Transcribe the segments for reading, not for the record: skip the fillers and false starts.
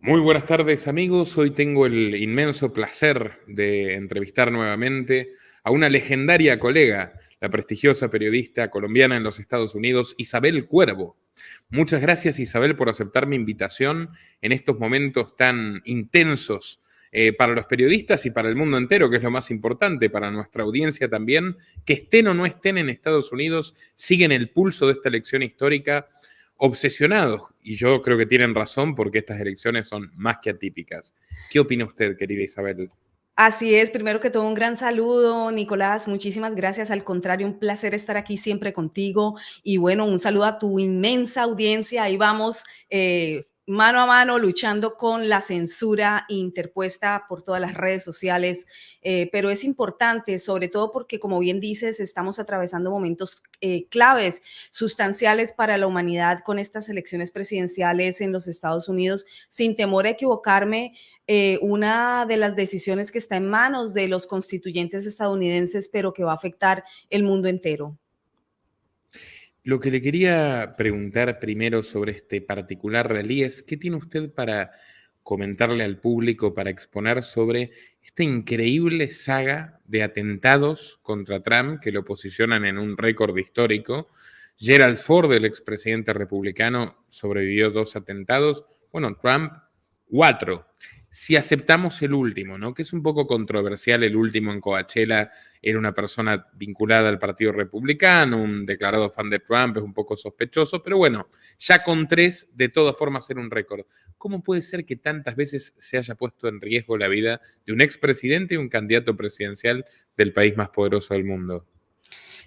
Muy buenas tardes, amigos. Hoy tengo el inmenso placer de entrevistar nuevamente a una legendaria colega, la prestigiosa periodista colombiana en los Estados Unidos, Isabel Cuervo. Muchas gracias, Isabel, por aceptar mi invitación en estos momentos tan intensos para los periodistas y para el mundo entero, que es lo más importante, para nuestra audiencia también, que estén o no estén en Estados Unidos, siguen el pulso de esta elección histórica obsesionados, y yo creo que tienen razón porque estas elecciones son más que atípicas. ¿Qué opina usted, querida Isabel? Así es, primero que todo un gran saludo, Nicolás, muchísimas gracias, al contrario, un placer estar aquí siempre contigo y bueno, un saludo a tu inmensa audiencia, ahí vamos mano a mano luchando con la censura interpuesta por todas las redes sociales, pero es importante, sobre todo porque como bien dices, estamos atravesando momentos claves, sustanciales para la humanidad con estas elecciones presidenciales en los Estados Unidos, sin temor a equivocarme. Una de las decisiones que está en manos de los constituyentes estadounidenses, pero que va a afectar el mundo entero. Lo que le quería preguntar primero sobre este particular rally es, ¿qué tiene usted para comentarle al público, para exponer sobre esta increíble saga de atentados contra Trump que lo posicionan en un récord histórico? Gerald Ford, el expresidente republicano, sobrevivió 2 atentados. Bueno, Trump, 4. Si aceptamos el último, ¿no? Que es un poco controversial, el último en Coachella era una persona vinculada al Partido Republicano, un declarado fan de Trump, es un poco sospechoso, pero bueno, ya con 3, de todas formas, era un récord. ¿Cómo puede ser que tantas veces se haya puesto en riesgo la vida de un expresidente y un candidato presidencial del país más poderoso del mundo?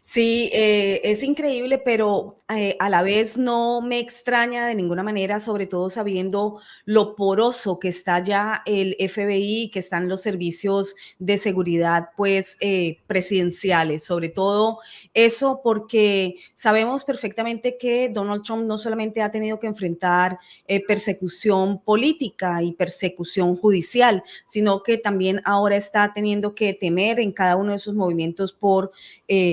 Sí, es increíble, pero a la vez no me extraña de ninguna manera, sobre todo sabiendo lo poroso que está ya el FBI, que están los servicios de seguridad, pues, presidenciales. Sobre todo eso porque sabemos perfectamente que Donald Trump no solamente ha tenido que enfrentar persecución política y persecución judicial, sino que también ahora está teniendo que temer en cada uno de sus movimientos por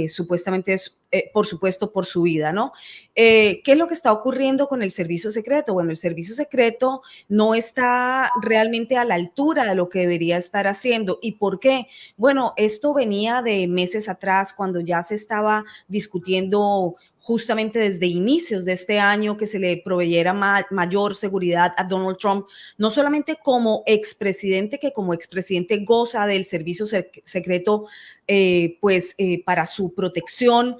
supuestamente es, por supuesto, por su vida, ¿no? ¿Qué es lo que está ocurriendo con el servicio secreto? Bueno, el servicio secreto no está realmente a la altura de lo que debería estar haciendo. ¿Y por qué? Bueno, esto venía de meses atrás, cuando ya se estaba discutiendo justamente desde inicios de este año que se le proveyera mayor seguridad a Donald Trump, no solamente como expresidente, que como expresidente goza del servicio secreto para su protección.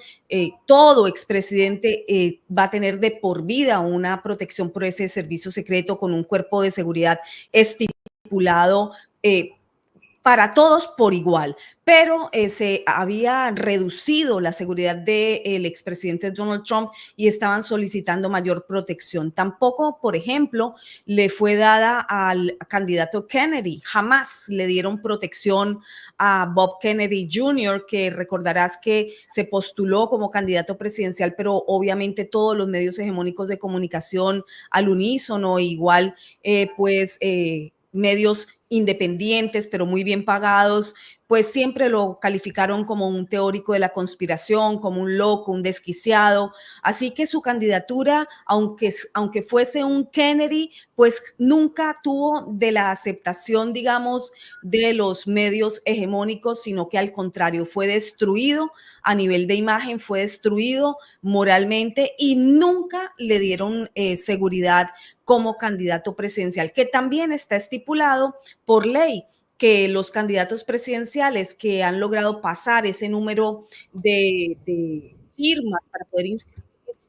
Todo expresidente va a tener de por vida una protección por ese servicio secreto con un cuerpo de seguridad estipulado para todos por igual, pero se había reducido la seguridad del expresidente Donald Trump y estaban solicitando mayor protección. Tampoco, por ejemplo, le fue dada al candidato Kennedy, jamás le dieron protección a Bob Kennedy Jr., que recordarás que se postuló como candidato presidencial, pero obviamente todos los medios hegemónicos de comunicación al unísono, igual medios independientes, pero muy bien pagados, pues siempre lo calificaron como un teórico de la conspiración, como un loco, un desquiciado. Así que su candidatura, aunque fuese un Kennedy, pues nunca tuvo de la aceptación, digamos, de los medios hegemónicos, sino que al contrario, fue destruido a nivel de imagen, fue destruido moralmente y nunca le dieron seguridad como candidato presidencial, que también está estipulado por ley que los candidatos presidenciales que han logrado pasar ese número de firmas para poder inscribir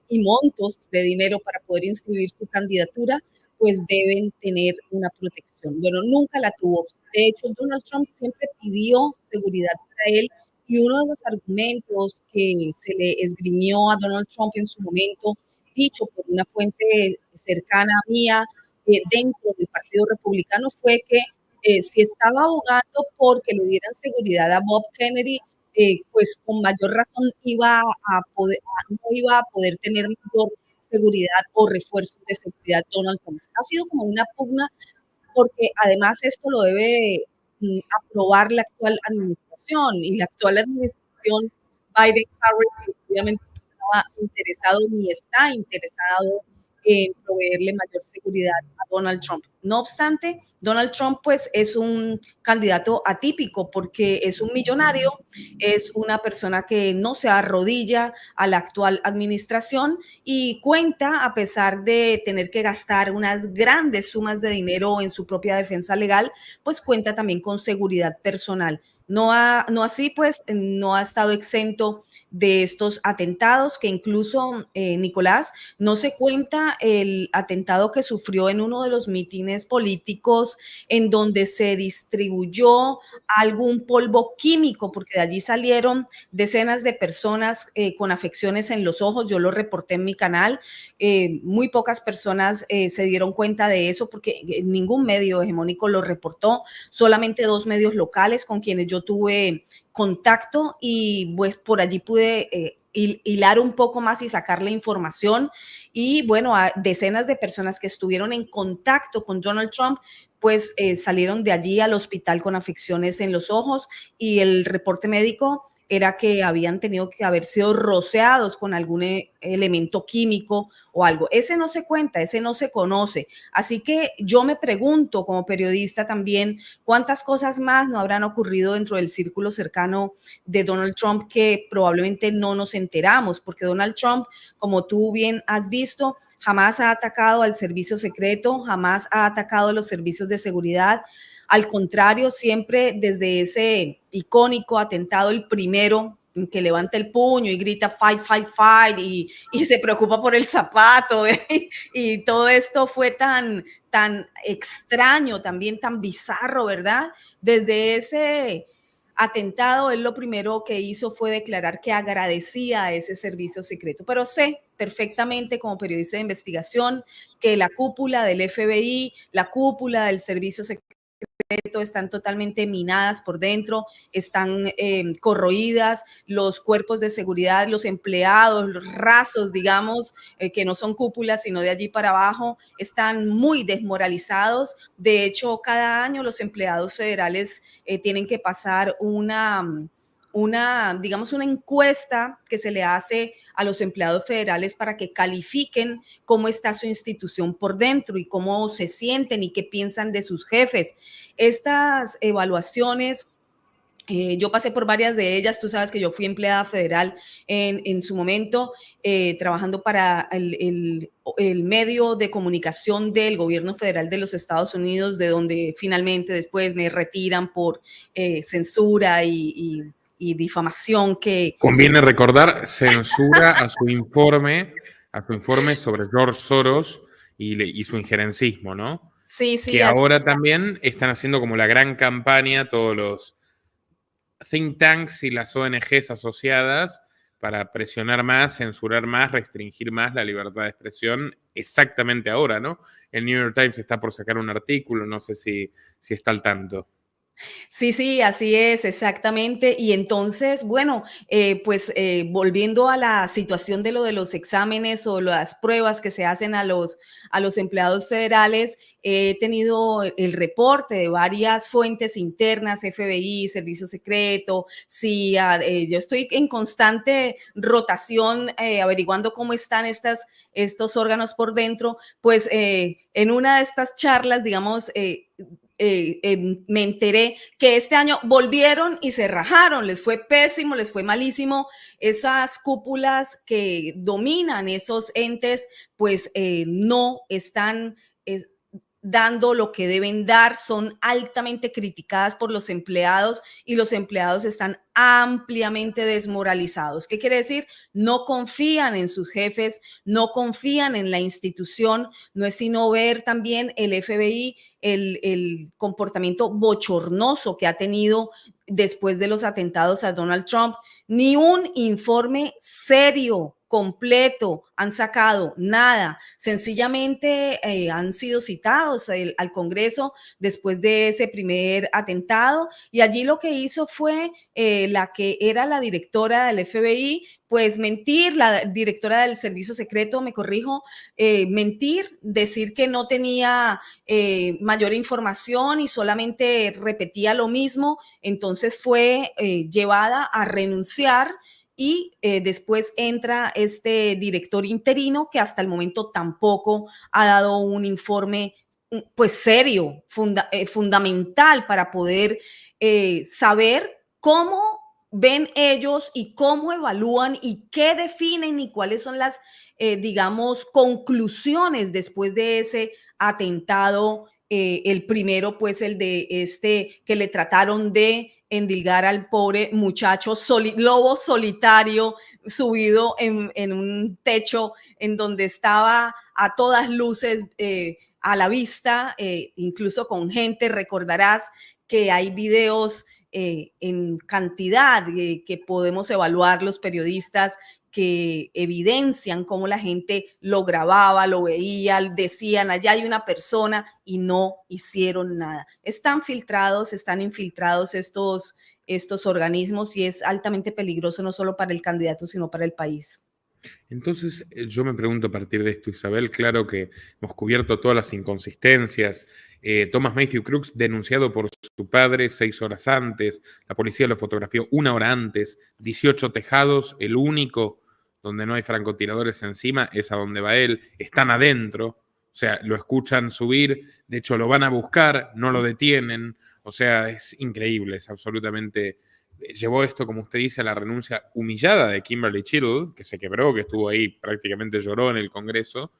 y montos de dinero para poder inscribir su candidatura, pues deben tener una protección. Bueno, nunca la tuvo. De hecho, Donald Trump siempre pidió seguridad para él y uno de los argumentos que se le esgrimió a Donald Trump en su momento, dicho por una fuente cercana a mía, dentro del Partido Republicano, fue que si estaba abogando porque le dieran seguridad a Bob Kennedy, pues con mayor razón no iba a poder tener mayor seguridad o refuerzo de seguridad Donald Trump. Ha sido como una pugna porque además esto lo debe aprobar la actual administración y la actual administración Biden-Harris obviamente no estaba interesado ni está interesado proveerle mayor seguridad a Donald Trump. No obstante, Donald Trump pues es un candidato atípico porque es un millonario, es una persona que no se arrodilla a la actual administración y cuenta, a pesar de tener que gastar unas grandes sumas de dinero en su propia defensa legal, pues cuenta también con seguridad personal. No así, pues, no ha estado exento de estos atentados que incluso, Nicolás, no se cuenta el atentado que sufrió en uno de los mítines políticos en donde se distribuyó algún polvo químico, porque de allí salieron decenas de personas con afecciones en los ojos. Yo lo reporté en mi canal. Muy pocas personas se dieron cuenta de eso porque ningún medio hegemónico lo reportó, solamente 2 medios locales con quienes yo tuve contacto y pues por allí pude hilar un poco más y sacar la información. Y bueno, a decenas de personas que estuvieron en contacto con Donald Trump pues salieron de allí al hospital con afecciones en los ojos y el reporte médico era que habían tenido que haber sido rociados con algún elemento químico o algo. Ese no se cuenta, ese no se conoce. Así que yo me pregunto como periodista también cuántas cosas más no habrán ocurrido dentro del círculo cercano de Donald Trump que probablemente no nos enteramos, porque Donald Trump, como tú bien has visto, jamás ha atacado al servicio secreto, jamás ha atacado a los servicios de seguridad. Al contrario, siempre desde ese icónico atentado, el primero, que levanta el puño y grita fight, fight, fight y se preocupa por el zapato y todo esto fue tan extraño, también tan bizarro, ¿verdad? Desde ese atentado, él lo primero que hizo fue declarar que agradecía a ese servicio secreto, pero sé perfectamente como periodista de investigación que la cúpula del FBI, la cúpula del servicio secreto están totalmente minadas por dentro, están corroídas, los cuerpos de seguridad, los empleados, los rasos, digamos, que no son cúpulas, sino de allí para abajo, están muy desmoralizados. De hecho, cada año los empleados federales tienen que pasar digamos, una encuesta que se le hace a los empleados federales para que califiquen cómo está su institución por dentro y cómo se sienten y qué piensan de sus jefes. Estas evaluaciones, yo pasé por varias de ellas, tú sabes que yo fui empleada federal en su momento, trabajando para el medio de comunicación del gobierno federal de los Estados Unidos, de donde finalmente después me retiran por censura y difamación que... Conviene recordar, censura a su informe sobre George Soros y su injerencismo, ¿no? Sí, Que sí, ahora también están haciendo como la gran campaña todos los think tanks y las ONGs asociadas para presionar más, censurar más, restringir más la libertad de expresión exactamente ahora, ¿no? El New York Times está por sacar un artículo, no sé si está al tanto. sí, sí, así es, exactamente. Y entonces, bueno, pues volviendo a la situación de lo de los exámenes o las pruebas que se hacen a los empleados federales, he tenido el reporte de varias fuentes internas, FBI, Servicio Secreto, CIA. Yo estoy en constante rotación averiguando cómo están estos órganos por dentro. Pues en una de estas charlas, digamos, me enteré que este año volvieron y se rajaron, les fue pésimo, les fue malísimo. Esas cúpulas que dominan esos entes, pues no están dando lo que deben dar, son altamente criticadas por los empleados y los empleados están ampliamente desmoralizados. ¿Qué quiere decir? No confían en sus jefes, no confían en la institución, no es sino ver también el FBI, el comportamiento bochornoso que ha tenido después de los atentados a Donald Trump. Ni un informe serio, completo, han sacado nada. Sencillamente han sido citados al Congreso después de ese primer atentado y allí lo que hizo fue la que era la directora del FBI, pues mentir, la directora del Servicio Secreto, me corrijo, mentir, decir que no tenía mayor información y solamente repetía lo mismo. Entonces fue llevada a renunciar y después entra este director interino que hasta el momento tampoco ha dado un informe pues serio, fundamental para poder saber cómo ven ellos y cómo evalúan y qué definen y cuáles son las, digamos, conclusiones después de ese atentado. El primero, pues el de este que le trataron de endilgar al pobre muchacho lobo solitario subido en un techo en donde estaba a todas luces a la vista, incluso con gente. Recordarás que hay videos en cantidad que podemos evaluar los periodistas que evidencian cómo la gente lo grababa, lo veía, decían, allá hay una persona y no hicieron nada. Están infiltrados estos organismos y es altamente peligroso no solo para el candidato, sino para el país. Entonces, yo me pregunto a partir de esto, Isabel, claro que hemos cubierto todas las inconsistencias. Thomas Matthew Crooks, denunciado por su padre 6 horas antes, la policía lo fotografió 1 hora antes, 18 tejados, el único donde no hay francotiradores encima es a donde va él, están adentro, o sea, lo escuchan subir, de hecho lo van a buscar, no lo detienen, o sea, es increíble, es absolutamente... Llevó esto, como usted dice, a la renuncia humillada de Kimberly Chittle, que se quebró, que estuvo ahí, prácticamente lloró en el Congreso.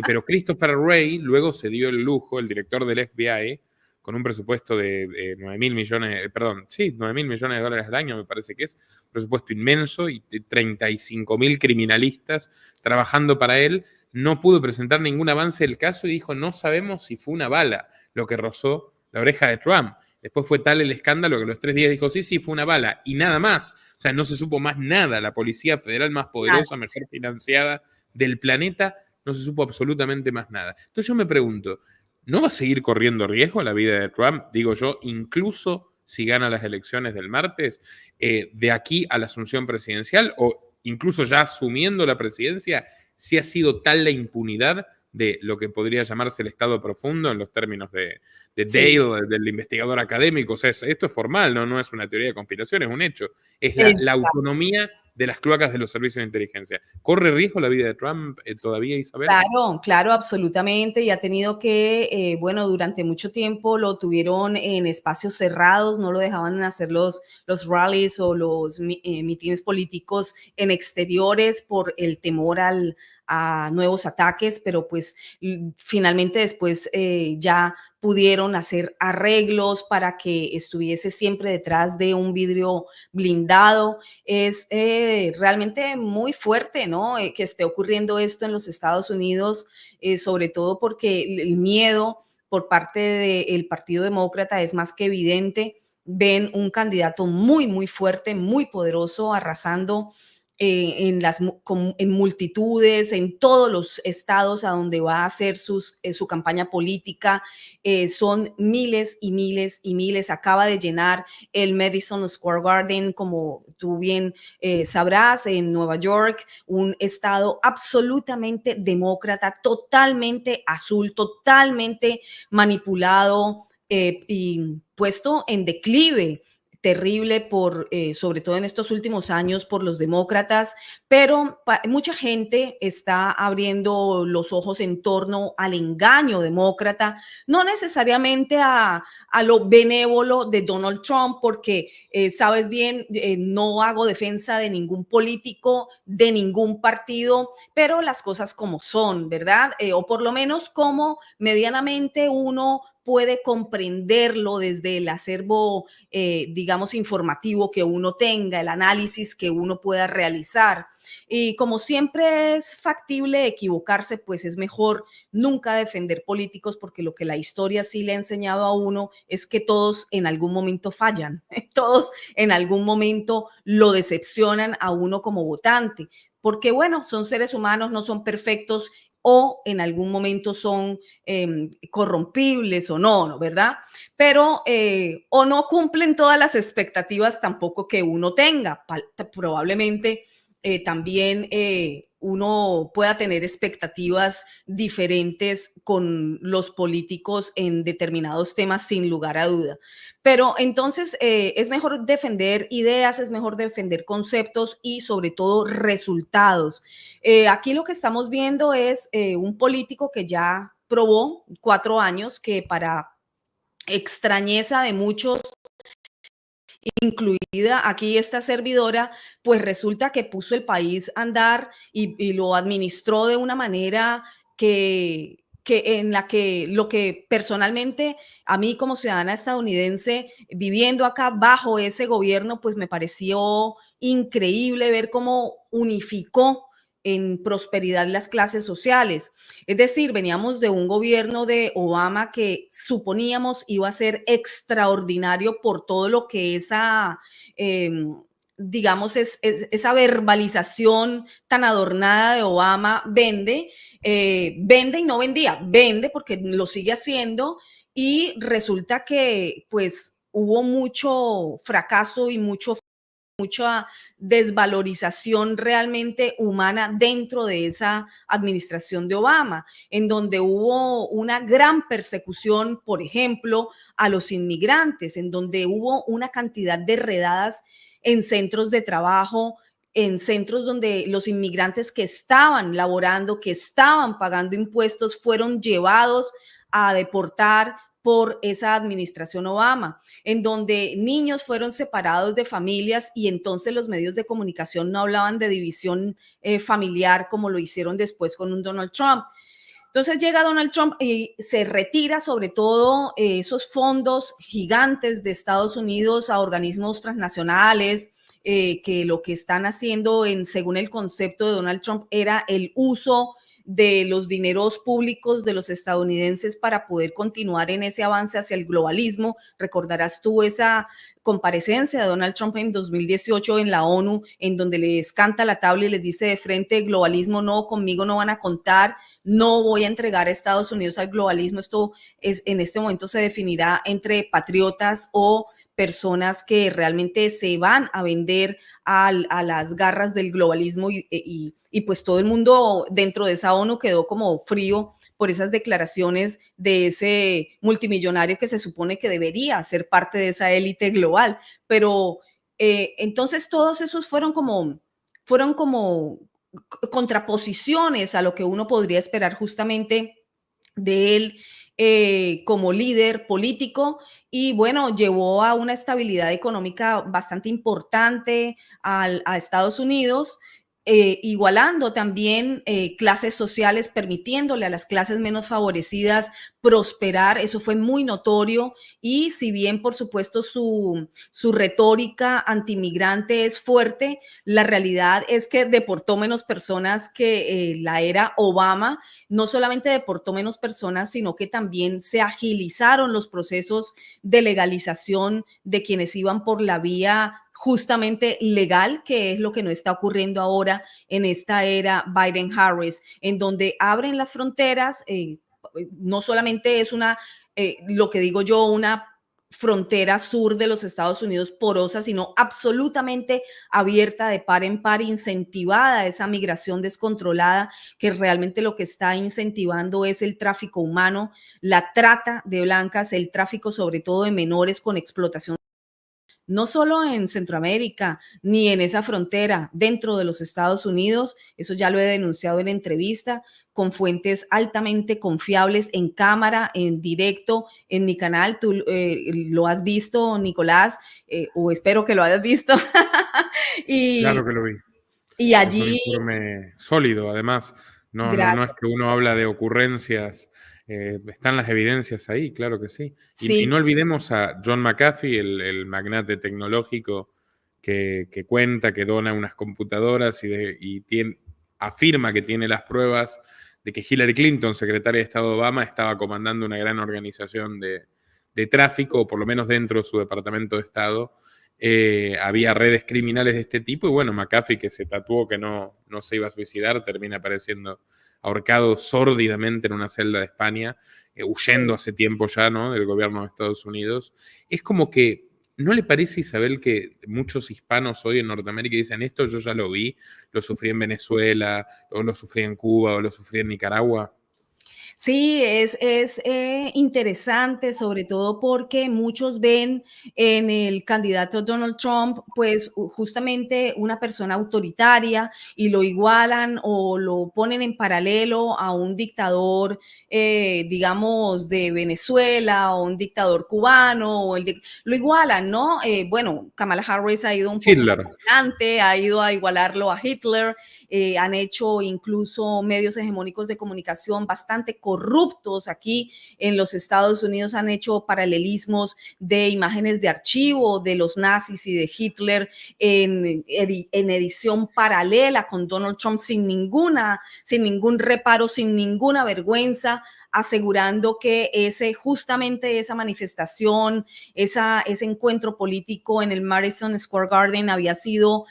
Pero Christopher Wray luego se dio el lujo, el director del FBI, con un presupuesto de 9 mil millones, perdón, sí, 9 mil millones de dólares al año, me parece que es, un presupuesto inmenso y 35 mil criminalistas trabajando para él. No pudo presentar ningún avance del caso y dijo, no sabemos si fue una bala lo que rozó la oreja de Trump. Después fue tal el escándalo que a los 3 días dijo, sí, fue una bala, y nada más. O sea, no se supo más nada. La Policía Federal más poderosa, mejor financiada del planeta, no se supo absolutamente más nada. Entonces yo me pregunto, ¿no va a seguir corriendo riesgo la vida de Trump? Digo yo, incluso si gana las elecciones del martes, de aquí a la asunción presidencial, o incluso ya asumiendo la presidencia, si ha sido tal la impunidad de lo que podría llamarse el Estado profundo en los términos de Dale, del investigador académico. O sea, esto es formal, no es una teoría de conspiración, es un hecho. Es la autonomía de las cloacas de los servicios de inteligencia. ¿Corre riesgo la vida de Trump todavía, Isabel? Claro, absolutamente. Y ha tenido que, bueno, durante mucho tiempo lo tuvieron en espacios cerrados, no lo dejaban hacer los rallies o los mítines políticos en exteriores por el temor a nuevos ataques, pero pues finalmente después ya pudieron hacer arreglos para que estuviese siempre detrás de un vidrio blindado. Es realmente muy fuerte, ¿no? Que esté ocurriendo esto en los Estados Unidos, sobre todo porque el miedo por parte del Partido Demócrata es más que evidente. Ven un candidato muy, muy fuerte, muy poderoso, arrasando en multitudes, en todos los estados a donde va a hacer su campaña política. Son miles y miles y miles. Acaba de llenar el Madison Square Garden, como tú bien sabrás, en Nueva York, un estado absolutamente demócrata, totalmente azul, totalmente manipulado y puesto en declive terrible sobre todo en estos últimos años por los demócratas, pero mucha gente está abriendo los ojos en torno al engaño demócrata, no necesariamente a lo benévolo de Donald Trump, porque sabes bien, no hago defensa de ningún político, de ningún partido, pero las cosas como son, ¿verdad? O por lo menos como medianamente uno puede comprenderlo desde el acervo, digamos, informativo que uno tenga, el análisis que uno pueda realizar. Y como siempre es factible equivocarse, pues es mejor nunca defender políticos, porque lo que la historia sí le ha enseñado a uno es que todos en algún momento fallan, todos en algún momento lo decepcionan a uno como votante, porque bueno, son seres humanos, no son perfectos, o en algún momento son corrompibles o no, ¿verdad? Pero o no cumplen todas las expectativas tampoco que uno tenga. Probablemente también uno pueda tener expectativas diferentes con los políticos en determinados temas, sin lugar a duda. Pero entonces es mejor defender ideas, es mejor defender conceptos y sobre todo resultados. Aquí lo que estamos viendo es un político que ya probó 4 años, que para extrañeza de muchos, incluida aquí esta servidora, pues resulta que puso el país a andar y lo administró de una manera que en la que lo que personalmente a mí como ciudadana estadounidense viviendo acá bajo ese gobierno, pues me pareció increíble ver cómo unificó en prosperidad las clases sociales. Es decir, veníamos de un gobierno de Obama que suponíamos iba a ser extraordinario por todo lo que digamos, esa verbalización tan adornada de Obama vende y no vendía, vende porque lo sigue haciendo y resulta que pues hubo mucho fracaso y mucha desvalorización realmente humana dentro de esa administración de Obama, en donde hubo una gran persecución, por ejemplo, a los inmigrantes, en donde hubo una cantidad de redadas en centros de trabajo, en centros donde los inmigrantes que estaban laborando, que estaban pagando impuestos, fueron llevados a deportar por esa administración Obama, en donde niños fueron separados de familias y entonces los medios de comunicación no hablaban de división familiar como lo hicieron después con un Donald Trump. Entonces llega Donald Trump y se retira sobre todo esos fondos gigantes de Estados Unidos a organismos transnacionales, que lo que están haciendo según el concepto de Donald Trump era el uso de los dineros públicos de los estadounidenses para poder continuar en ese avance hacia el globalismo. Recordarás tú esa comparecencia de Donald Trump en 2018 en la ONU, en donde les canta la tabla y les dice de frente: globalismo no, conmigo no van a contar, no voy a entregar a Estados Unidos al globalismo. Esto en este momento se definirá entre patriotas o personas que realmente se van a vender a las garras del globalismo y pues todo el mundo dentro de esa ONU quedó como frío por esas declaraciones de ese multimillonario que se supone que debería ser parte de esa élite global. Pero entonces todos esos fueron como contraposiciones a lo que uno podría esperar justamente de él como líder político, y bueno, llevó a una estabilidad económica bastante importante a Estados Unidos, igualando también clases sociales, permitiéndole a las clases menos favorecidas prosperar. Eso fue muy notorio, y si bien por supuesto su retórica antimigrante es fuerte, la realidad es que deportó menos personas que la era Obama. No solamente deportó menos personas, sino que también se agilizaron los procesos de legalización de quienes iban por la vía justamente legal, que es lo que no está ocurriendo ahora en esta era Biden-Harris, en donde abren las fronteras. No solamente es lo que digo yo, una frontera sur de los Estados Unidos porosa, sino absolutamente abierta de par en par, incentivada esa migración descontrolada, que realmente lo que está incentivando es el tráfico humano, la trata de blancas, el tráfico sobre todo de menores con explotación, no solo en Centroamérica, ni en esa frontera, dentro de los Estados Unidos. Eso ya lo he denunciado en entrevista con fuentes altamente confiables, en cámara, en directo, en mi canal. Tú lo has visto, Nicolás, o espero que lo hayas visto. Claro que lo vi. Y Es un allí, informe sólido, además. No es gracias. que uno habla de ocurrencias, están las evidencias ahí, claro que sí. Y no Sí, olvidemos a John McAfee, el magnate tecnológico que cuenta, que dona unas computadoras afirma que tiene las pruebas de que Hillary Clinton, secretaria de Estado de Obama, estaba comandando una gran organización de tráfico, o por lo menos dentro de su departamento de Estado. Había redes criminales de este tipo, y bueno, McAfee, que se tatuó que no se iba a suicidar, termina apareciendo ahorcado sórdidamente en una celda de España, huyendo hace tiempo ya, ¿no?, del gobierno de Estados Unidos. Es como que ¿no le parece, Isabel, que muchos hispanos hoy en Norteamérica dicen esto yo ya lo vi, lo sufrí en Venezuela, o lo sufrí en Cuba, o lo sufrí en Nicaragua? Sí, es interesante, sobre todo porque muchos ven en el candidato Donald Trump, pues justamente una persona autoritaria y lo igualan o lo ponen en paralelo a un dictador, digamos, de Venezuela o un dictador cubano, lo igualan, ¿no? Bueno, Kamala Harris ha ido un poco Hitler. adelante, ha ido a igualarlo a Hitler, han hecho incluso medios hegemónicos de comunicación bastante corruptos aquí en los Estados Unidos, han hecho paralelismos de imágenes de archivo de los nazis y de Hitler en edición paralela con Donald Trump sin ningún reparo, sin ninguna vergüenza, asegurando que justamente esa manifestación, ese encuentro político en el Madison Square Garden había sido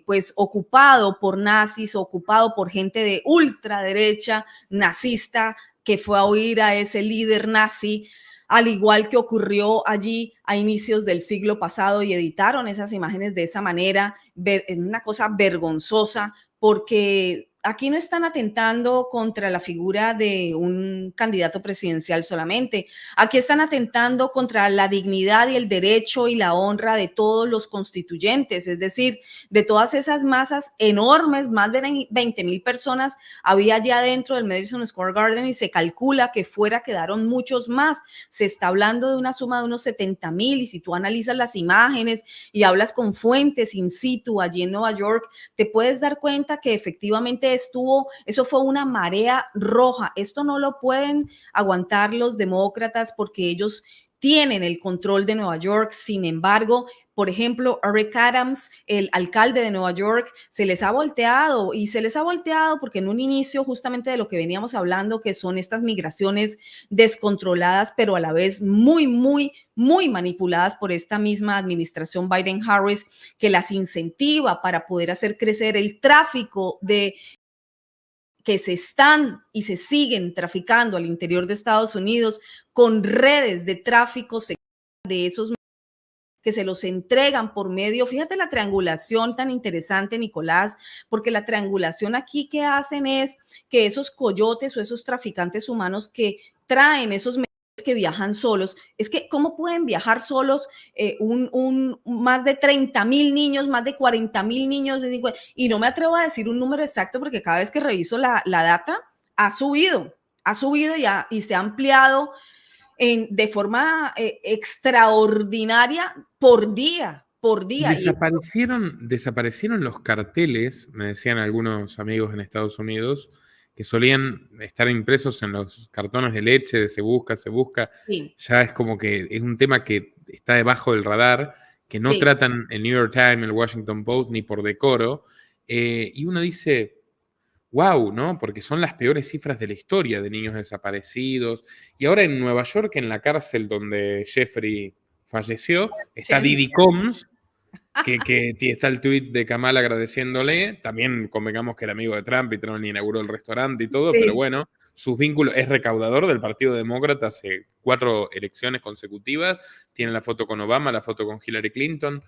pues ocupado por nazis, ocupado por gente de ultraderecha nazista que fue a oír a ese líder nazi, al igual que ocurrió allí a inicios del siglo pasado, y editaron esas imágenes de esa manera, una cosa vergonzosa, porque aquí no están atentando contra la figura de un candidato presidencial solamente, aquí están atentando contra la dignidad y el derecho y la honra de todos los constituyentes, es decir, de todas esas masas enormes, más de 20,000 personas había allá dentro del Madison Square Garden y se calcula que fuera quedaron muchos más. Se está hablando de una suma de unos 70,000 y si tú analizas las imágenes y hablas con fuentes in situ allí en Nueva York, te puedes dar cuenta que efectivamente eso fue una marea roja. Esto no lo pueden aguantar los demócratas porque ellos tienen el control de Nueva York. Sin embargo, por ejemplo, Eric Adams, el alcalde de Nueva York, se les ha volteado porque en un inicio justamente de lo que veníamos hablando, que son estas migraciones descontroladas, pero a la vez muy, muy, muy manipuladas por esta misma administración Biden-Harris, que las incentiva para poder hacer crecer el tráfico de que se están y se siguen traficando al interior de Estados Unidos con redes de tráfico de esos que se los entregan por medio, fíjate la triangulación tan interesante, Nicolás, porque la triangulación aquí que hacen es que esos coyotes o esos traficantes humanos que traen esos que viajan solos, es que cómo pueden viajar solos más de 30,000 niños, más de 40,000 niños, y no me atrevo a decir un número exacto porque cada vez que reviso la data ha subido y se ha ampliado de forma extraordinaria por día, por día. Desaparecieron los carteles, me decían algunos amigos en Estados Unidos, que solían estar impresos en los cartones de leche de se busca. Sí. Ya es como que es un tema que está debajo del radar, que no tratan el New York Times, el Washington Post, ni por decoro. Y uno dice, wow, ¿no? Porque son las peores cifras de la historia de niños desaparecidos. Y ahora en Nueva York, en la cárcel donde Jeffrey falleció, está Diddy Combs, que está el tuit de Kamala agradeciéndole. También convengamos que era amigo de Trump y Trump inauguró el restaurante y todo, pero bueno, sus vínculos, es recaudador del Partido Demócrata hace 4 elecciones consecutivas, tiene la foto con Obama, la foto con Hillary Clinton,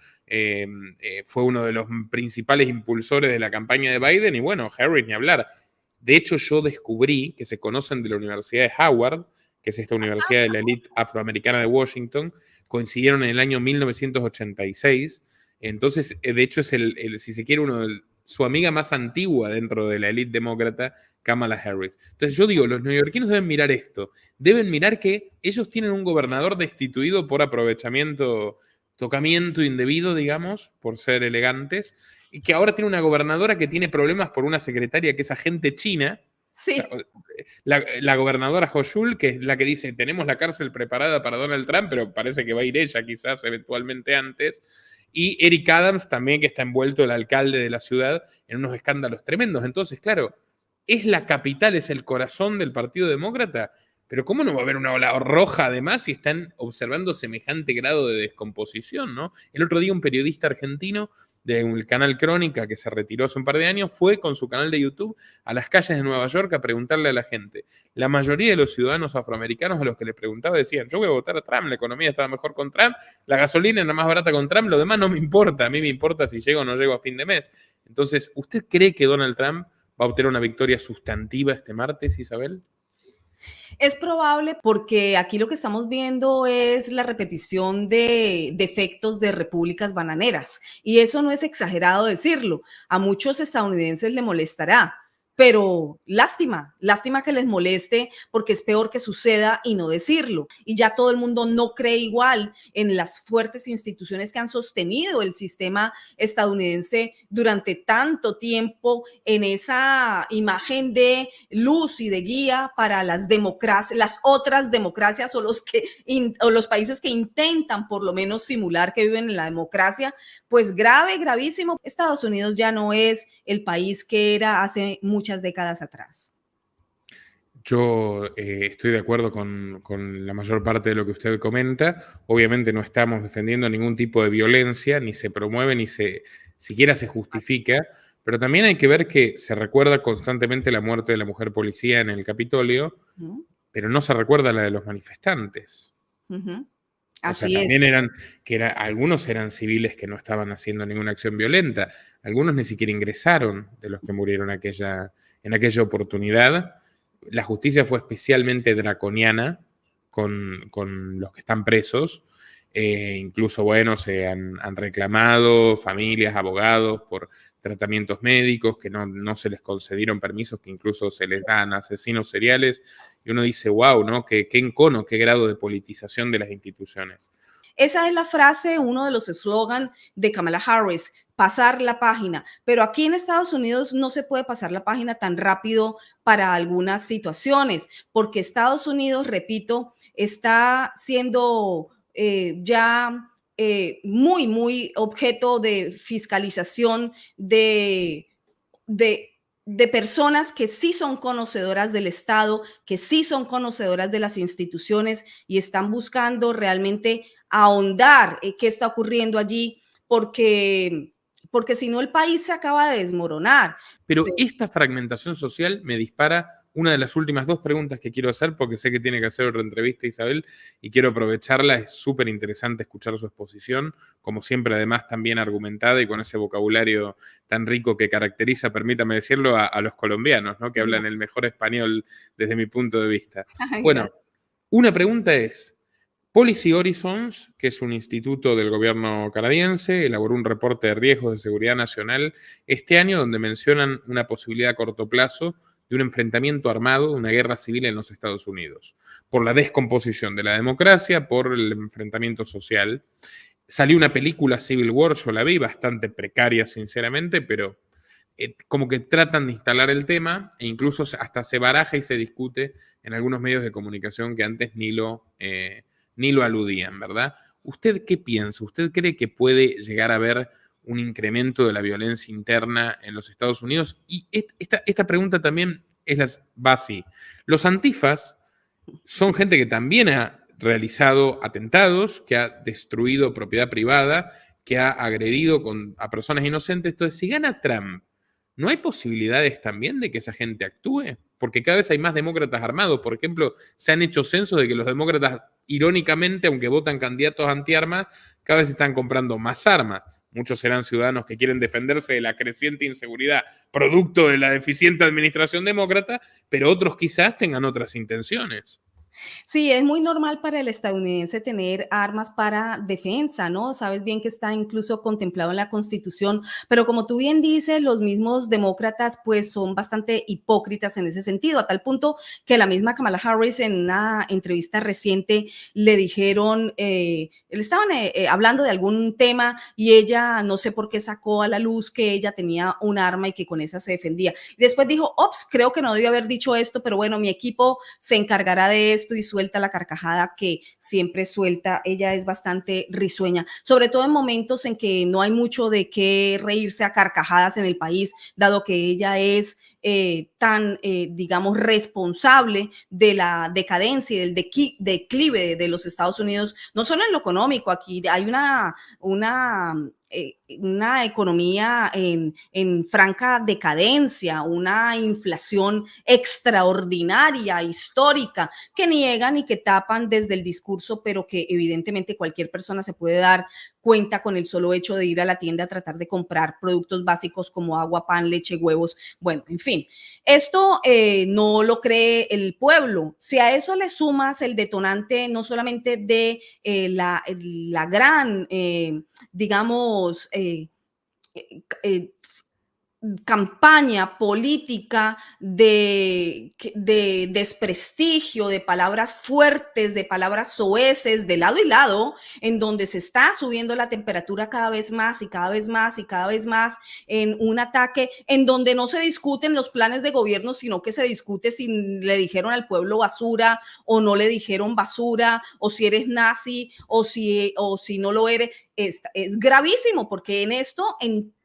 fue uno de los principales impulsores de la campaña de Biden y bueno, Harris ni hablar. De hecho, yo descubrí que se conocen de la Universidad de Howard, que es esta universidad de la élite afroamericana de Washington, coincidieron en el año 1986. Entonces, de hecho, es si se quiere, su amiga más antigua dentro de la élite demócrata, Kamala Harris. Entonces, yo digo, los neoyorquinos deben mirar esto. Deben mirar que ellos tienen un gobernador destituido por tocamiento indebido, digamos, por ser elegantes, y que ahora tiene una gobernadora que tiene problemas por una secretaria que es agente china. Sí. La gobernadora Hochul, que es la que dice, tenemos la cárcel preparada para Donald Trump, pero parece que va a ir ella quizás eventualmente antes. Y Eric Adams también, que está envuelto el alcalde de la ciudad en unos escándalos tremendos. Entonces, claro, es la capital, es el corazón del Partido Demócrata, pero ¿cómo no va a haber una ola roja además si están observando semejante grado de descomposición, ¿no? El otro día un periodista argentino del canal Crónica, que se retiró hace un par de años, fue con su canal de YouTube a las calles de Nueva York a preguntarle a la gente. La mayoría de los ciudadanos afroamericanos a los que le preguntaba decían, yo voy a votar a Trump, la economía estaba mejor con Trump, la gasolina era más barata con Trump, lo demás no me importa, a mí me importa si llego o no llego a fin de mes. Entonces, ¿usted cree que Donald Trump va a obtener una victoria sustantiva este martes, Isabel? Es probable porque aquí lo que estamos viendo es la repetición de defectos de repúblicas bananeras. Y eso no es exagerado decirlo. A muchos estadounidenses le molestará, pero lástima que les moleste porque es peor que suceda y no decirlo. Y ya todo el mundo no cree igual en las fuertes instituciones que han sostenido el sistema estadounidense durante tanto tiempo, en esa imagen de luz y de guía para las democracias, las otras democracias o los países que intentan por lo menos simular que viven en la democracia. Pues gravísimo. Estados Unidos ya no es el país que era hace muchas décadas atrás. Yo estoy de acuerdo con la mayor parte de lo que usted comenta. Obviamente no estamos defendiendo ningún tipo de violencia, ni se promueve, ni siquiera se justifica, pero también hay que ver que se recuerda constantemente la muerte de la mujer policía en el Capitolio, pero no se recuerda la de los manifestantes. Así o sea, también algunos eran civiles que no estaban haciendo ninguna acción violenta. Algunos ni siquiera ingresaron de los que murieron en aquella oportunidad. La justicia fue especialmente draconiana con los que están presos. Incluso, bueno, se han reclamado familias, abogados por tratamientos médicos que no se les concedieron permisos que incluso se les dan a asesinos seriales. Y uno dice, wow, ¿no? Qué encono, qué grado de politización de las instituciones. Esa es la frase, uno de los eslogans de Kamala Harris, pasar la página. Pero aquí en Estados Unidos no se puede pasar la página tan rápido para algunas situaciones, porque Estados Unidos, repito, está siendo muy objeto de fiscalización de personas que sí son conocedoras del Estado, que sí son conocedoras de las instituciones y están buscando realmente ahondar qué está ocurriendo allí, porque si no el país se acaba de desmoronar. Pero Sí. Esta fragmentación social me dispara una de las últimas dos preguntas que quiero hacer, porque sé que tiene que hacer otra entrevista, Isabel, y quiero aprovecharla. Es súper interesante escuchar su exposición, como siempre, además, tan bien argumentada y con ese vocabulario tan rico que caracteriza, permítame decirlo, a los colombianos, ¿no? Que hablan el mejor español desde mi punto de vista. Bueno, una pregunta es, Policy Horizons, que es un instituto del gobierno canadiense, elaboró un reporte de riesgos de seguridad nacional este año donde mencionan una posibilidad a corto plazo de un enfrentamiento armado, una guerra civil en los Estados Unidos, por la descomposición de la democracia, por el enfrentamiento social. Salió una película, Civil War, yo la vi, bastante precaria sinceramente, pero como que tratan de instalar el tema e incluso hasta se baraja y se discute en algunos medios de comunicación que antes ni lo aludían, ¿verdad? ¿Usted qué piensa? ¿Usted cree que puede llegar a haber un incremento de la violencia interna en los Estados Unidos? Y esta pregunta también va así. Los antifas son gente que también ha realizado atentados, que ha destruido propiedad privada, que ha agredido a personas inocentes. Entonces, si gana Trump, ¿no hay posibilidades también de que esa gente actúe? Porque cada vez hay más demócratas armados. Por ejemplo, se han hecho censos de que los demócratas, irónicamente, aunque votan candidatos antiarmas, cada vez están comprando más armas. Muchos serán ciudadanos que quieren defenderse de la creciente inseguridad producto de la deficiente administración demócrata, pero otros quizás tengan otras intenciones. Sí, es muy normal para el estadounidense tener armas para defensa, ¿no? Sabes bien que está incluso contemplado en la Constitución, pero como tú bien dices, los mismos demócratas pues son bastante hipócritas en ese sentido, a tal punto que la misma Kamala Harris en una entrevista reciente le dijeron, le estaban hablando de algún tema y ella no sé por qué sacó a la luz que ella tenía un arma y que con esa se defendía. Y después dijo, ops, creo que no debió haber dicho esto, pero bueno, mi equipo se encargará de esto y suelta la carcajada que siempre suelta. Ella es bastante risueña, sobre todo en momentos en que no hay mucho de qué reírse a carcajadas en el país, dado que ella es tan, digamos, responsable de la decadencia y del declive de los Estados Unidos, no solo en lo económico. Aquí hay una economía en franca decadencia, una inflación extraordinaria, histórica, que niegan y que tapan desde el discurso, pero que evidentemente cualquier persona se puede dar cuenta con el solo hecho de ir a la tienda a tratar de comprar productos básicos como agua, pan, leche, huevos. Bueno, en fin, esto no lo cree el pueblo. Si a eso le sumas el detonante no solamente de la gran, digamos, campaña política de desprestigio, de palabras fuertes, de palabras soeces, de lado y lado, en donde se está subiendo la temperatura cada vez más y cada vez más y cada vez más, en un ataque en donde no se discuten los planes de gobierno, sino que se discute si le dijeron al pueblo basura o no le dijeron basura, o si eres nazi o si no lo eres. Es gravísimo, porque en esto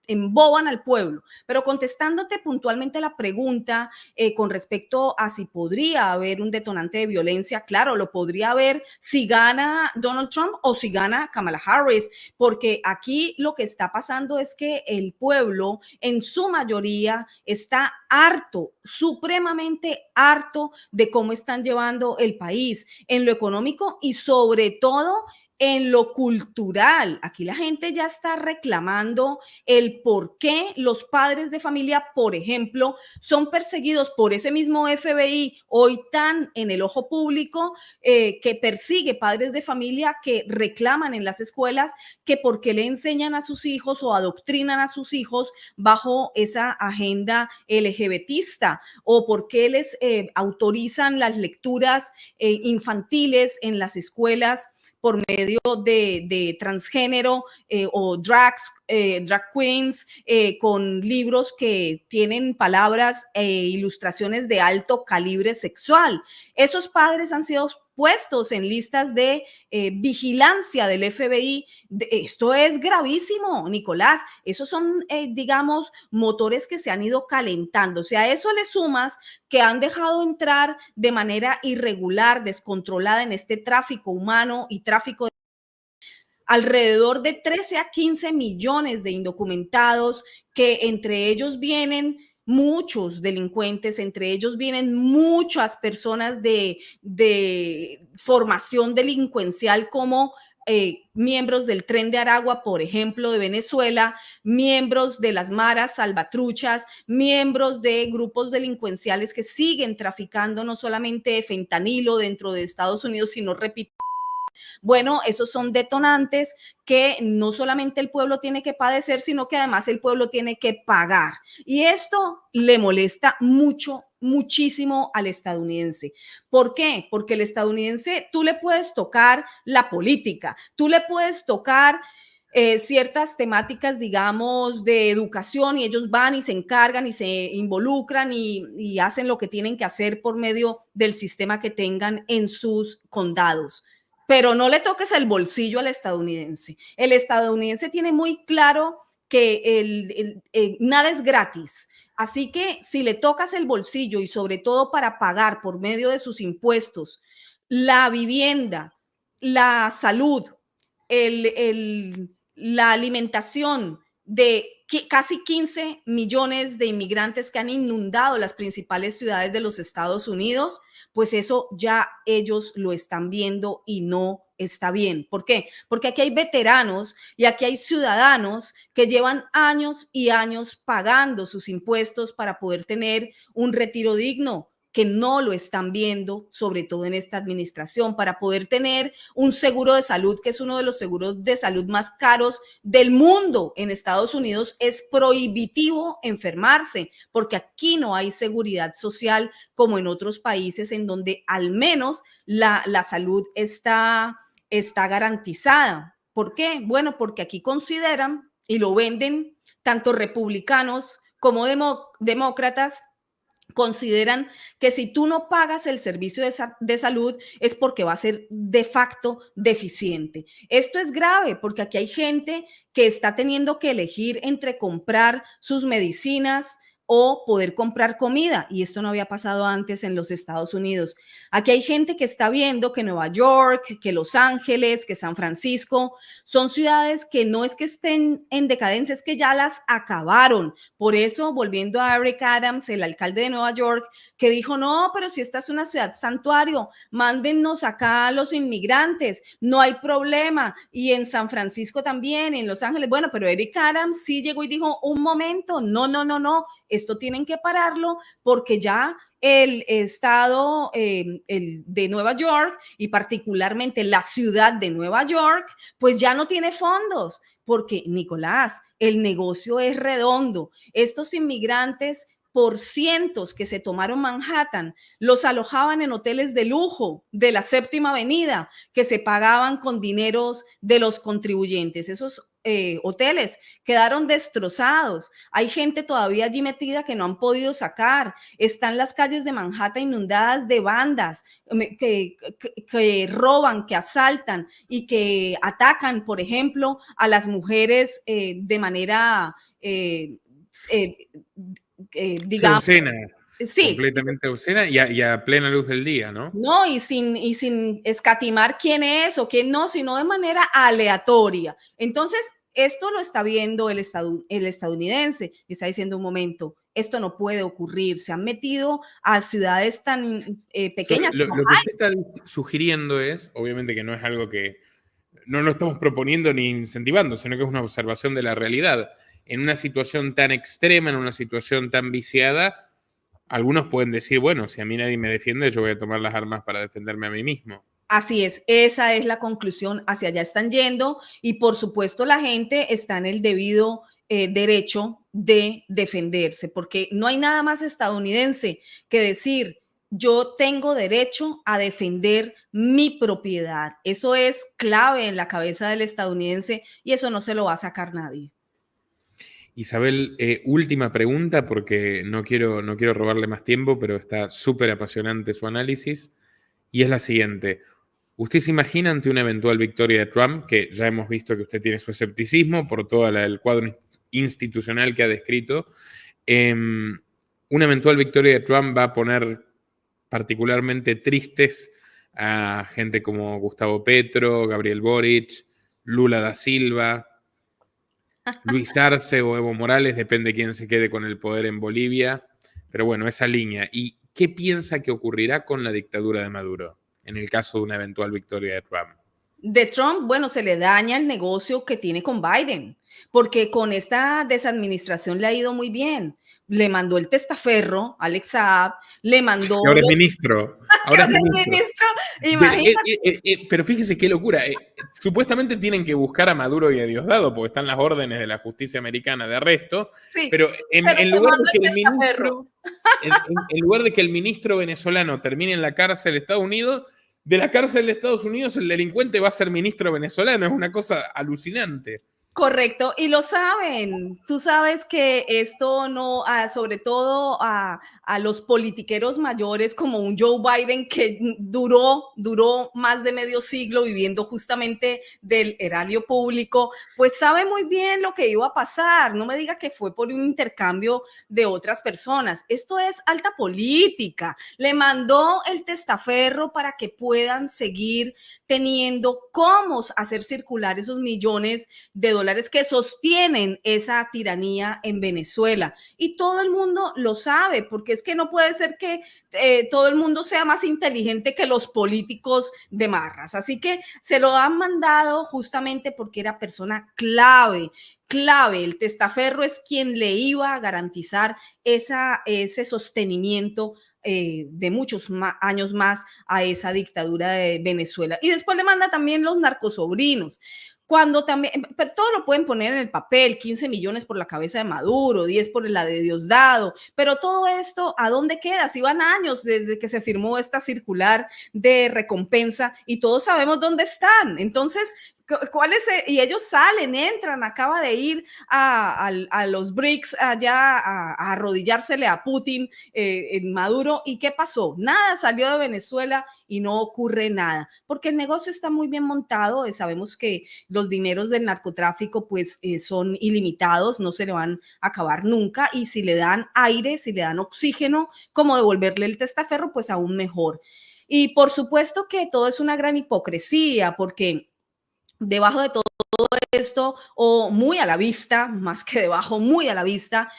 emboban al pueblo. Pero contestándote puntualmente la pregunta con respecto a si podría haber un detonante de violencia, claro, lo podría haber si gana Donald Trump o si gana Kamala Harris, porque aquí lo que está pasando es que el pueblo en su mayoría está harto, supremamente harto de cómo están llevando el país en lo económico y sobre todo en lo cultural. Aquí la gente ya está reclamando el por qué los padres de familia, por ejemplo, son perseguidos por ese mismo FBI, hoy tan en el ojo público, que persigue padres de familia que reclaman en las escuelas que por qué le enseñan a sus hijos o adoctrinan a sus hijos bajo esa agenda LGBTista, o por qué les autorizan las lecturas infantiles en las escuelas por medio de transgénero o drag queens, con libros que tienen palabras e ilustraciones de alto calibre sexual. Esos padres han sido puestos en listas de vigilancia del FBI. Esto es gravísimo, Nicolás. Esos son, digamos, motores que se han ido calentando. Si a eso le sumas que han dejado entrar de manera irregular, descontrolada en este tráfico humano y tráfico de alrededor de 13 a 15 millones de indocumentados, que entre ellos vienen muchos delincuentes, entre ellos vienen muchas personas de formación delincuencial como miembros del Tren de Aragua, por ejemplo, de Venezuela, miembros de las maras salvatruchas, miembros de grupos delincuenciales que siguen traficando no solamente fentanilo dentro de Estados Unidos, sino, repito, bueno, esos son detonantes que no solamente el pueblo tiene que padecer, sino que además el pueblo tiene que pagar. Y esto le molesta mucho, muchísimo al estadounidense. ¿Por qué? Porque el estadounidense, tú le puedes tocar la política, tú le puedes tocar ciertas temáticas, digamos, de educación, y ellos van y se encargan y se involucran y hacen lo que tienen que hacer por medio del sistema que tengan en sus condados. Pero no le toques el bolsillo al estadounidense. El estadounidense tiene muy claro que nada es gratis. Así que si le tocas el bolsillo, y sobre todo para pagar por medio de sus impuestos la vivienda, la salud, la alimentación de casi 15 millones de inmigrantes que han inundado las principales ciudades de los Estados Unidos, pues eso ya ellos lo están viendo y no está bien. ¿Por qué? Porque aquí hay veteranos y aquí hay ciudadanos que llevan años y años pagando sus impuestos para poder tener un retiro digno, que no lo están viendo, sobre todo en esta administración, para poder tener un seguro de salud, que es uno de los seguros de salud más caros del mundo. En Estados Unidos es prohibitivo enfermarse, porque aquí no hay seguridad social como en otros países en donde al menos la salud está garantizada. ¿Por qué? Bueno, porque aquí consideran y lo venden tanto republicanos como demócratas, consideran que si tú no pagas el servicio de salud es porque va a ser de facto deficiente. Esto es grave porque aquí hay gente que está teniendo que elegir entre comprar sus medicinas o poder comprar comida. Y esto no había pasado antes en los Estados Unidos. Aquí hay gente que está viendo que Nueva York, que Los Ángeles, que San Francisco son ciudades que no es que estén en decadencia, es que ya las acabaron. Por eso, volviendo a Eric Adams, el alcalde de Nueva York, que dijo, no, pero si esta es una ciudad santuario, mándennos acá a los inmigrantes, no hay problema. Y en San Francisco también, en Los Ángeles, bueno, pero Eric Adams sí llegó y dijo, un momento, no, esto tienen que pararlo porque ya el estado de Nueva York y particularmente la ciudad de Nueva York, pues ya no tiene fondos, porque Nicolás, el negocio es redondo. Estos inmigrantes por cientos que se tomaron Manhattan, los alojaban en hoteles de lujo de la Séptima Avenida, que se pagaban con dineros de los contribuyentes. Esos hoteles quedaron destrozados. Hay gente todavía allí metida que no han podido sacar. Están las calles de Manhattan inundadas de bandas que roban, que asaltan y que atacan, por ejemplo, a las mujeres de manera, digamos, obscena, sí, completamente obscena y a plena luz del día, ¿no? no, y sin escatimar quién es o quién no, sino de manera aleatoria. Entonces, esto lo está viendo el estadounidense y está diciendo un momento, esto no puede ocurrir. Se han metido a ciudades tan pequeñas. Lo que usted está sugiriendo es, obviamente que no es algo que no lo estamos proponiendo ni incentivando, sino que es una observación de la realidad. En una situación tan extrema, en una situación tan viciada, algunos pueden decir, bueno, si a mí nadie me defiende, yo voy a tomar las armas para defenderme a mí mismo. Así es, esa es la conclusión, hacia allá están yendo y por supuesto la gente está en el debido derecho de defenderse, porque no hay nada más estadounidense que decir, yo tengo derecho a defender mi propiedad. Eso es clave en la cabeza del estadounidense y eso no se lo va a sacar nadie. Isabel, última pregunta, porque no quiero robarle más tiempo, pero está súper apasionante su análisis, y es la siguiente. ¿Usted se imagina ante una eventual victoria de Trump, que ya hemos visto que usted tiene su escepticismo por todo el cuadro institucional que ha descrito, una eventual victoria de Trump va a poner particularmente tristes a gente como Gustavo Petro, Gabriel Boric, Lula da Silva, Luis Arce o Evo Morales, depende quién se quede con el poder en Bolivia, pero bueno, esa línea. ¿Y qué piensa que ocurrirá con la dictadura de Maduro en el caso de una eventual victoria de Trump? De Trump, bueno, se le daña el negocio que tiene con Biden, porque con esta desadministración le ha ido muy bien. Le mandó el testaferro, Alex Saab, le mandó... Y ahora es ministro. Ahora es ministro. Imagínate. Pero fíjese qué locura. Supuestamente tienen que buscar a Maduro y a Diosdado, porque están las órdenes de la justicia americana de arresto. Sí, pero en lugar de que el ministro venezolano termine en la cárcel de Estados Unidos, de la cárcel de Estados Unidos el delincuente va a ser ministro venezolano. Es una cosa alucinante. Correcto, y lo saben. Tú sabes que esto no, sobre todo a los politiqueros mayores como un Joe Biden que duró más de medio siglo viviendo justamente del erario público, pues sabe muy bien lo que iba a pasar. No me diga que fue por un intercambio de otras personas. Esto es alta política. Le mandó el testaferro para que puedan seguir teniendo cómo hacer circular esos millones de dólares que sostienen esa tiranía en Venezuela. Y todo el mundo lo sabe, porque es que no puede ser que todo el mundo sea más inteligente que los políticos de marras. Así que se lo han mandado justamente porque era persona clave. El testaferro es quien le iba a garantizar ese sostenimiento de muchos años más a esa dictadura de Venezuela. Y después le manda también los narcosobrinos. Cuando también, pero todo lo pueden poner en el papel, 15 millones por la cabeza de Maduro, 10 por la de Diosdado, pero todo esto, ¿a dónde queda? Si van años desde que se firmó esta circular de recompensa y todos sabemos dónde están. Entonces, ¿Cuál es y ellos salen, entran, acaba de ir a los BRICS allá a arrodillársele a Putin en Maduro. ¿Y qué pasó? Nada, salió de Venezuela y no ocurre nada, porque el negocio está muy bien montado. Sabemos que los dineros del narcotráfico pues son ilimitados, no se le van a acabar nunca, y si le dan aire, si le dan oxígeno, como devolverle el testaferro, pues aún mejor. Y por supuesto que todo es una gran hipocresía, porque debajo de todo esto, o muy a la vista, más que debajo, muy a la vista,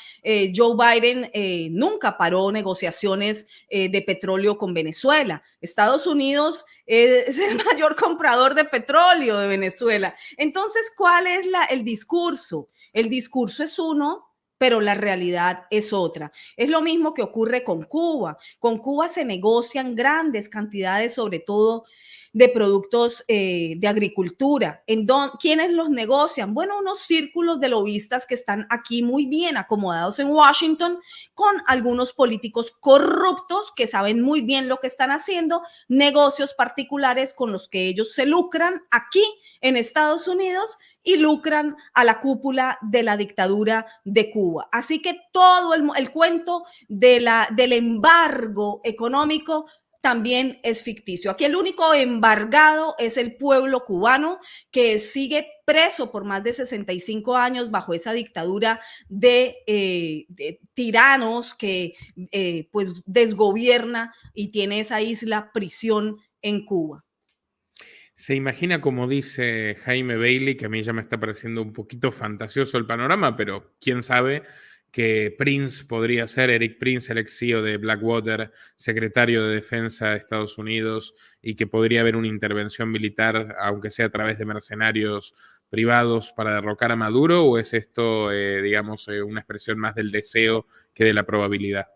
Joe Biden nunca paró negociaciones de petróleo con Venezuela. Estados Unidos es el mayor comprador de petróleo de Venezuela. Entonces, ¿cuál es el discurso? El discurso es uno, pero la realidad es otra. Es lo mismo que ocurre con Cuba. Con Cuba se negocian grandes cantidades, sobre todo de productos de agricultura. ¿Quiénes los negocian? Bueno, unos círculos de lobistas que están aquí muy bien acomodados en Washington, con algunos políticos corruptos que saben muy bien lo que están haciendo, negocios particulares con los que ellos se lucran aquí en Estados Unidos y lucran a la cúpula de la dictadura de Cuba. Así que todo el cuento del embargo económico también es ficticio. Aquí el único embargado es el pueblo cubano, que sigue preso por más de 65 años bajo esa dictadura de tiranos que pues desgobierna y tiene esa isla prisión en Cuba. Se imagina, como dice Jaime Bailey, que a mí ya me está pareciendo un poquito fantasioso el panorama, pero quién sabe, que Prince podría ser, Eric Prince, el ex CEO de Blackwater, secretario de Defensa de Estados Unidos, y que podría haber una intervención militar, aunque sea a través de mercenarios privados, para derrocar a Maduro, o es esto, digamos, una expresión más del deseo que de la probabilidad?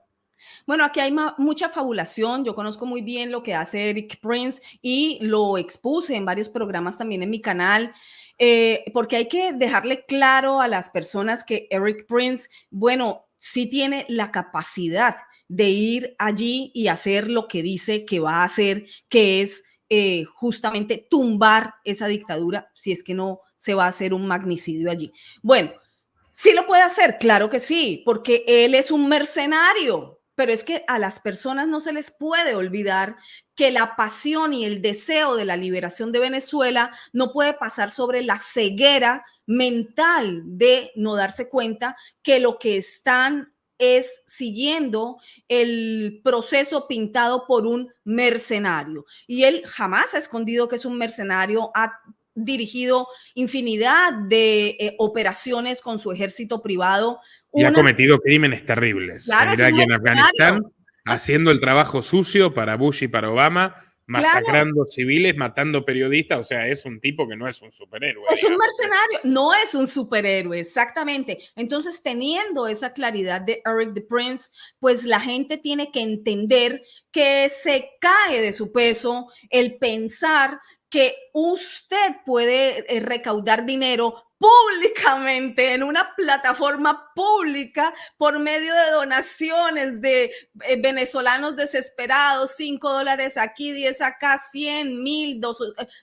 Bueno, aquí hay mucha fabulación. Yo conozco muy bien lo que hace Eric Prince y lo expuse en varios programas también en mi canal, porque hay que dejarle claro a las personas que Eric Prince, bueno, sí tiene la capacidad de ir allí y hacer lo que dice que va a hacer, que es justamente tumbar esa dictadura, si es que no se va a hacer un magnicidio allí. Bueno, ¿sí lo puede hacer? Claro que sí, porque él es un mercenario. Pero es que a las personas no se les puede olvidar que la pasión y el deseo de la liberación de Venezuela no puede pasar sobre la ceguera mental de no darse cuenta que lo que están es siguiendo el proceso pintado por un mercenario. Y él jamás ha escondido que es un mercenario, ha dirigido infinidad de operaciones con su ejército privado. Y ha cometido crímenes terribles en Claro, es Irak un y en mercenario. Afganistán, haciendo el trabajo sucio para Bush y para Obama, Claro, masacrando civiles, matando periodistas. O sea, es un tipo que no es un superhéroe, es un digamos. mercenario, no es un superhéroe, exactamente. Entonces, teniendo esa claridad de Eric the Prince, pues la gente tiene que entender que se cae de su peso el pensar que usted puede recaudar dinero públicamente en una plataforma pública por medio de donaciones de venezolanos desesperados, $5 aquí, 10 acá, 100, 1000,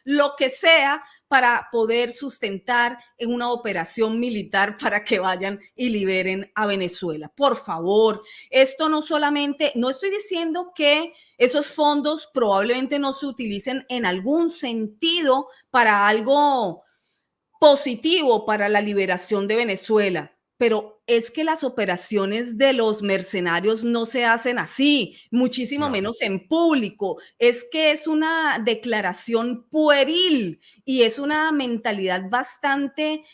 lo que sea, para poder sustentar en una operación militar para que vayan y liberen a Venezuela. Por favor, esto no solamente, no estoy diciendo que esos fondos probablemente no se utilicen en algún sentido para algo positivo para la liberación de Venezuela, pero es que las operaciones de los mercenarios no se hacen así, muchísimo No. menos en público. Es que es una declaración pueril y es una mentalidad bastante,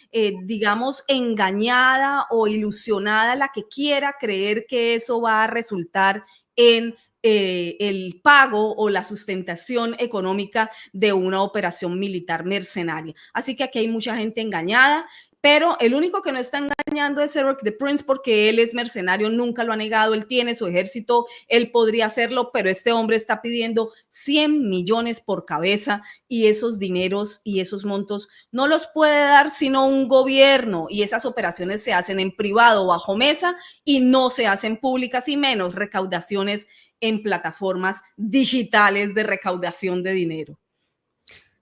digamos, engañada o ilusionada la que quiera creer que eso va a resultar en el pago o la sustentación económica de una operación militar mercenaria. Así que aquí hay mucha gente engañada, pero el único que no está engañando es Eric the Prince, porque él es mercenario, nunca lo ha negado, él tiene su ejército, él podría hacerlo, pero este hombre está pidiendo 100 millones por cabeza y esos dineros y esos montos no los puede dar sino un gobierno, y esas operaciones se hacen en privado, bajo mesa, y no se hacen públicas, y menos recaudaciones en plataformas digitales de recaudación de dinero.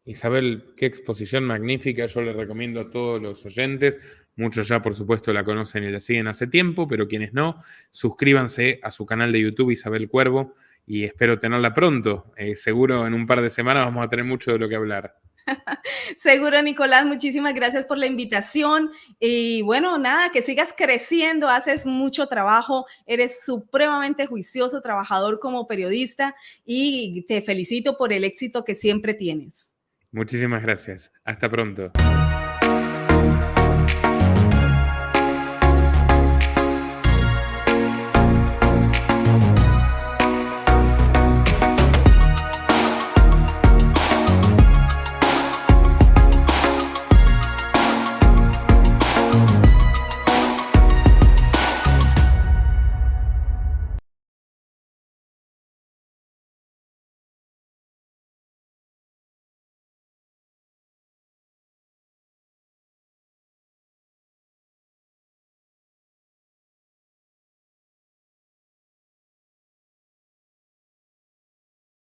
Isabel, qué exposición magnífica, yo le recomiendo a todos los oyentes, muchos ya por supuesto la conocen y la siguen hace tiempo, pero quienes no, suscríbanse a su canal de YouTube Isabel Cuervo y espero tenerla pronto. Seguro en un par de semanas vamos a tener mucho de lo que hablar. Seguro, Nicolás, muchísimas gracias por la invitación. Y bueno, nada, que sigas creciendo, haces mucho trabajo, eres supremamente juicioso, trabajador como periodista y te felicito por el éxito que siempre tienes. Muchísimas gracias. Hasta pronto.